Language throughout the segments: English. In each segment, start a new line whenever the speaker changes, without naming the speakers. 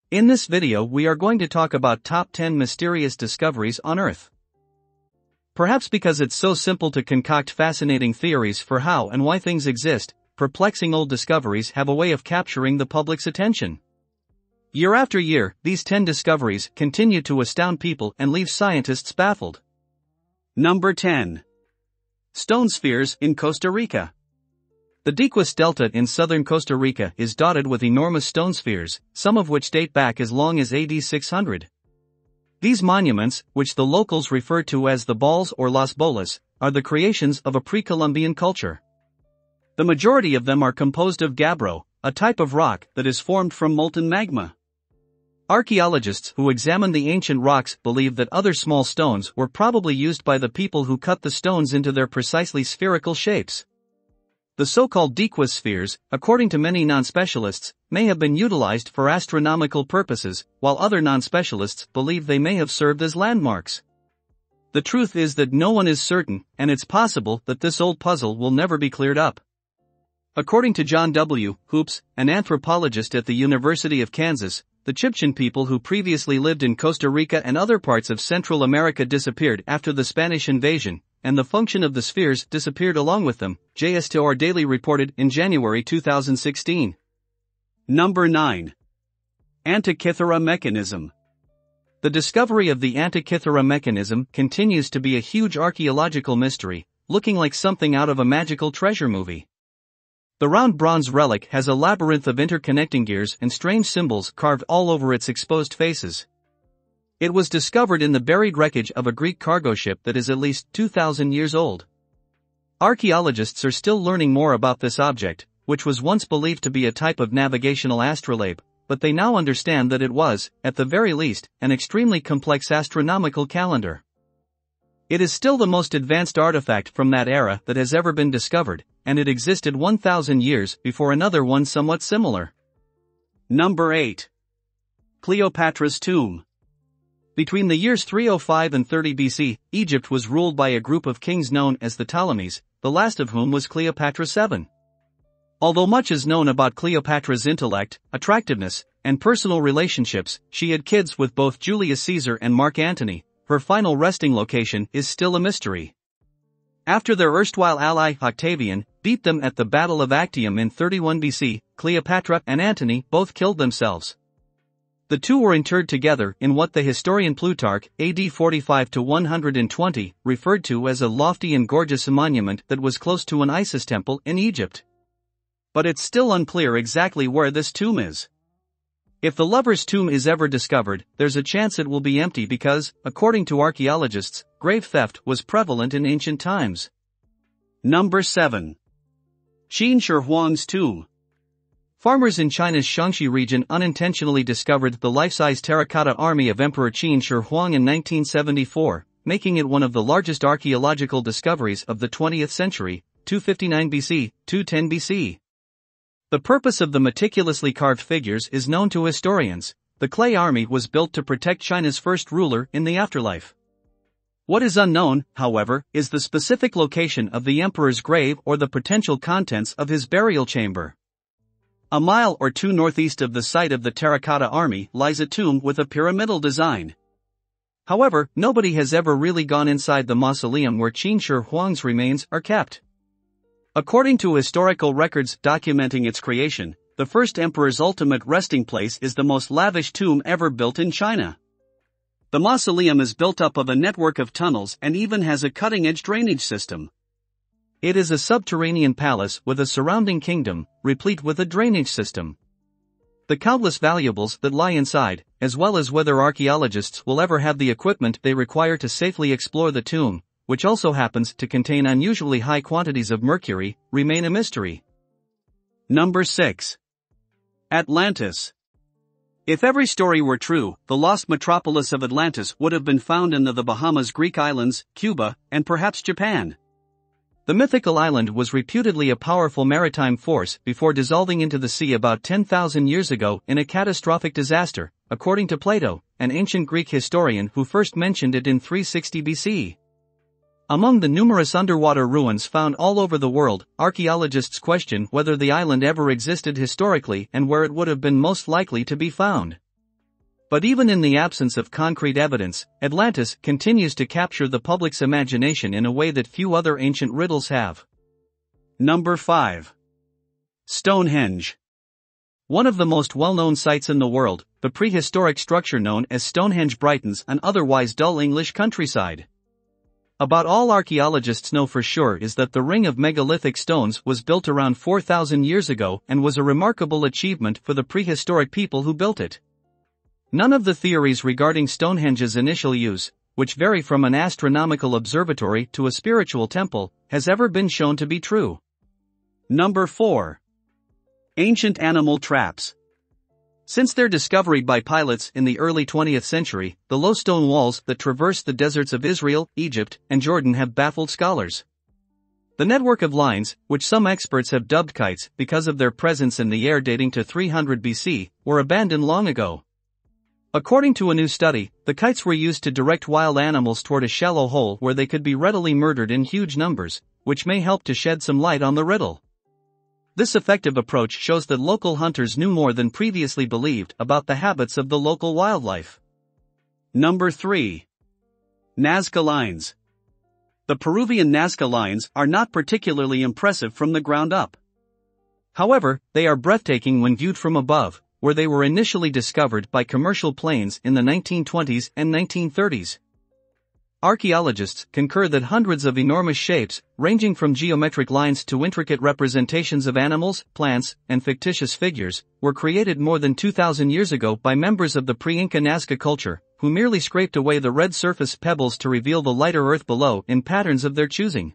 In this video we are going to talk about top 10 mysterious discoveries on Earth. Perhaps because it's so simple to concoct fascinating theories for how and why things exist, perplexing old discoveries have a way of capturing the public's attention. Year after year, these 10 discoveries continue to astound people and leave scientists baffled.
Number 10. Stone spheres in Costa Rica.
The Diquis Delta in southern Costa Rica is dotted with enormous stone spheres, some of which date back as long as AD 600. These monuments, which the locals refer to as the balls or las bolas, are the creations of a pre-Columbian culture. The majority of them are composed of gabbro, a type of rock that is formed from molten magma. Archaeologists who examine the ancient rocks believe that other small stones were probably used by the people who cut the stones into their precisely spherical shapes. The so-called Diquis spheres, according to many non-specialists, may have been utilized for astronomical purposes, while other non-specialists believe they may have served as landmarks. The truth is that no one is certain, and it's possible that this old puzzle will never be cleared up. According to John W. Hoops, an anthropologist at the University of Kansas, the Chibchan people who previously lived in Costa Rica and other parts of Central America disappeared after the Spanish invasion, and the function of the spheres disappeared along with them, JSTOR Daily reported in January 2016.
Number 9. Antikythera mechanism.
The discovery of the Antikythera mechanism continues to be a huge archaeological mystery, looking like something out of a magical treasure movie. The round bronze relic has a labyrinth of interconnecting gears and strange symbols carved all over its exposed faces. It was discovered in the buried wreckage of a Greek cargo ship that is at least 2,000 years old. Archaeologists are still learning more about this object, which was once believed to be a type of navigational astrolabe, but they now understand that it was, at the very least, an extremely complex astronomical calendar. It is still the most advanced artifact from that era that has ever been discovered, and it existed 1,000 years before another one somewhat similar.
Number 8. Cleopatra's tomb.
Between the years 305 and 30 BC, Egypt was ruled by a group of kings known as the Ptolemies, the last of whom was Cleopatra VII. Although much is known about Cleopatra's intellect, attractiveness, and personal relationships, she had kids with both Julius Caesar and Mark Antony. Her final resting location is still a mystery. After their erstwhile ally Octavian beat them at the Battle of Actium in 31 BC, Cleopatra and Antony both killed themselves. The two were interred together in what the historian Plutarch, AD 45 to 120, referred to as a lofty and gorgeous monument that was close to an Isis temple in Egypt. But it's still unclear exactly where this tomb is. If the lover's tomb is ever discovered, there's a chance it will be empty because, according to archaeologists, grave theft was prevalent in ancient times.
Number 7. Chinshuangs tomb.
Farmers in China's Shaanxi region unintentionally discovered the life-size terracotta army of Emperor Qin Shi Huang in 1974, making it one of the largest archaeological discoveries of the 20th century, 259 BC, 210 BC. The purpose of the meticulously carved figures is known to historians. The clay army was built to protect China's first ruler in the afterlife. What is unknown, however, is the specific location of the emperor's grave or the potential contents of his burial chamber. A mile or two northeast of the site of the terracotta army lies a tomb with a pyramidal design. However, nobody has ever really gone inside the mausoleum where Qin Shi Huang's remains are kept. According to historical records documenting its creation, the first emperor's ultimate resting place is the most lavish tomb ever built in China. The mausoleum is built up of a network of tunnels and even has a cutting-edge drainage system. It is a subterranean palace with a surrounding kingdom, replete with a drainage system. The countless valuables that lie inside, as well as whether archaeologists will ever have the equipment they require to safely explore the tomb, which also happens to contain unusually high quantities of mercury, remain a mystery.
Number 6. Atlantis. If every story were true, the lost metropolis of Atlantis would have been found in the Bahamas, Greek islands, Cuba, and perhaps Japan. The mythical island was reputedly a powerful maritime force before dissolving into the sea about 10,000 years ago in a catastrophic disaster, according to Plato, an ancient Greek historian who first mentioned it in 360 BC. Among the numerous underwater ruins found all over the world, archaeologists question whether the island ever existed historically and where it would have been most likely to be found.
But even in the absence of concrete evidence, Atlantis continues to capture the public's imagination in a way that few other ancient riddles have.
Number 5. Stonehenge.
One of the most well-known sites in the world, the prehistoric structure known as Stonehenge brightens an otherwise dull English countryside. About all archaeologists know for sure is that the ring of megalithic stones was built around 4,000 years ago and was a remarkable achievement for the prehistoric people who built it. None of the theories regarding Stonehenge's initial use, which vary from an astronomical observatory to a spiritual temple, has ever been shown to be true.
Number 4. Ancient animal traps.
Since their discovery by pilots in the early 20th century, the low stone walls that traverse the deserts of Israel, Egypt, and Jordan have baffled scholars. The network of lines, which some experts have dubbed kites because of their presence in the air dating to 300 BC, were abandoned long ago. According to a new study, the kites were used to direct wild animals toward a shallow hole where they could be readily murdered in huge numbers, which may help to shed some light on the riddle. This effective approach shows that local hunters knew more than previously believed about the habits of the local wildlife.
Number 3. Nazca lines. The Peruvian Nazca lines are not particularly impressive from the ground up.
However, they are breathtaking when viewed from above, where they were initially discovered by commercial planes in the 1920s and 1930s. Archaeologists concur that hundreds of enormous shapes, ranging from geometric lines to intricate representations of animals, plants, and fictitious figures, were created more than 2,000 years ago by members of the pre-Inca Nazca culture, who merely scraped away the red surface pebbles to reveal the lighter earth below in patterns of their choosing.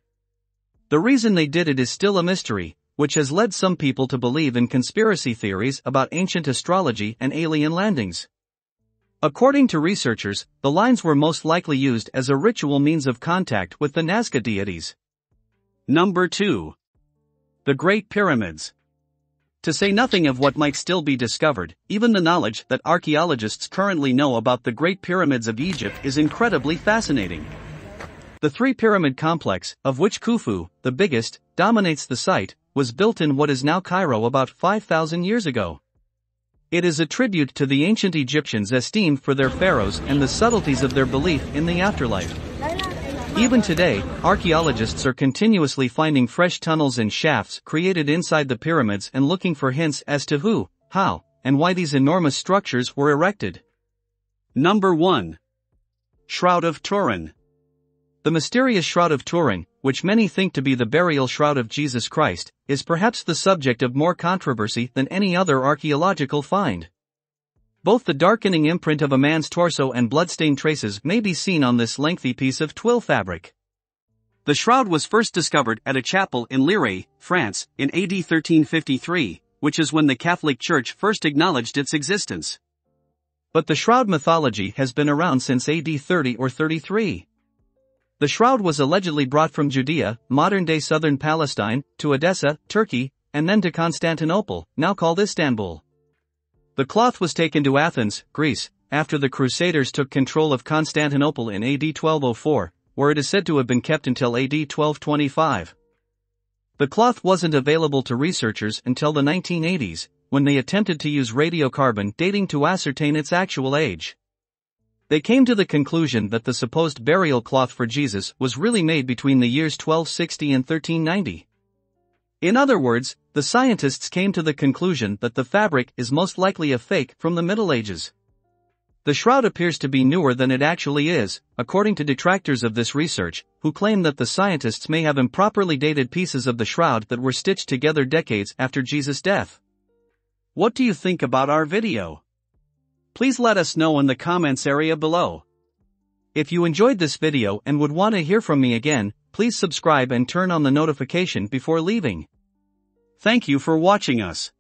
The reason they did it is still a mystery, which has led some people to believe in conspiracy theories about ancient astrology and alien landings. According to researchers, the lines were most likely used as a ritual means of contact with the Nazca deities.
Number 2. The Great Pyramids. To say nothing of what might still be discovered, even the knowledge that archaeologists currently know about the Great Pyramids of Egypt is incredibly fascinating. The three-pyramid complex, of which Khufu, the biggest, dominates the site, was built in what is now Cairo about 5,000 years ago. It is a tribute to the ancient Egyptians esteemed for their pharaohs and the subtleties of their belief in the afterlife. Even today, archaeologists are continuously finding fresh tunnels and shafts created inside the pyramids and looking for hints as to who, how, and why these enormous structures were erected. Number 1. Shroud of Torin.
The mysterious Shroud of Torin, which many think to be the burial shroud of Jesus Christ, is perhaps the subject of more controversy than any other archaeological find. Both the darkening imprint of a man's torso and bloodstained traces may be seen on this lengthy piece of twill fabric.
The shroud was first discovered at a chapel in Lire, France, in AD 1353, which is when the Catholic Church first acknowledged its existence.
But the shroud mythology has been around since AD 30 or 33. The shroud was allegedly brought from Judea, modern-day southern Palestine, to Edessa, Turkey, and then to Constantinople, now called Istanbul. The cloth was taken to Athens, Greece, after the Crusaders took control of Constantinople in AD 1204, where it is said to have been kept until AD 1225. The cloth wasn't available to researchers until the 1980s, when they attempted to use radiocarbon dating to ascertain its actual age. They came to the conclusion that the supposed burial cloth for Jesus was really made between the years 1260 and 1390. In other words, the scientists came to the conclusion that the fabric is most likely a fake from the Middle Ages. The shroud appears to be newer than it actually is, according to detractors of this research, who claim that the scientists may have improperly dated pieces of the shroud that were stitched together decades after Jesus' death.
What do you think about our video? Please let us know in the comments area below.
If you enjoyed this video and would want to hear from me again, please subscribe and turn on the notification before leaving.
Thank you for watching us.